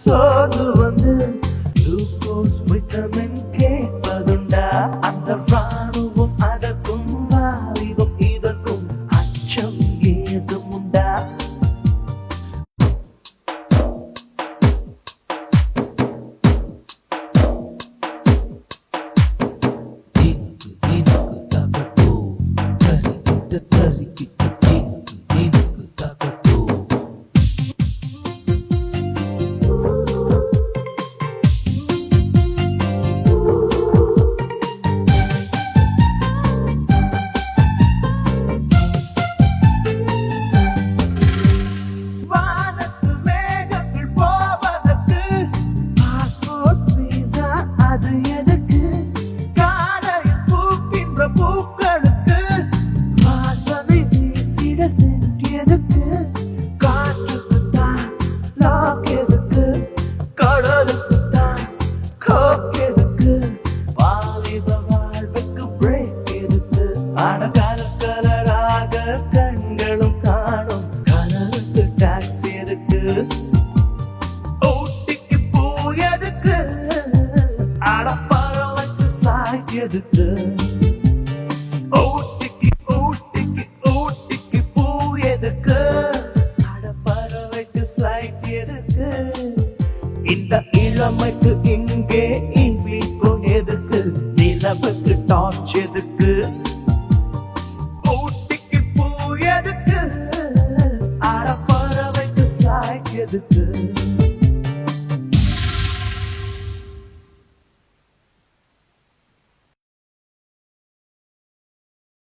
சோர்ந்து வந்து glucose vitamin கேட்பதுண்டா? அந்த ராணுவம் அதற்கும் வாலிபம் இதற்கும் அச்சம் ஏதும் உண்டா? கலராக கண்களும் காணும் கலருக்கு டாக்ஸ் எதுக்கு? ஊட்டிக்கு பூ எதுக்கு? அடப்பறவைக்கு சாய் எதுக்கு? ஊட்டிக்கு ஊட்டிக்கு ஊட்டிக்கு பூ எதுக்கு? அடப்பறவைக்கு ஃப்ளைட் எதுக்கு? இந்த இளமைக்கு இங்கே இன்பிகோ எதுக்கு? நிலவுக்கு டார்ச் எதுக்கு? ஊட்டிக்கு பூ எதுக்கு? அடப்பறவைக்கு ஃப்ளைட் எதுக்கு?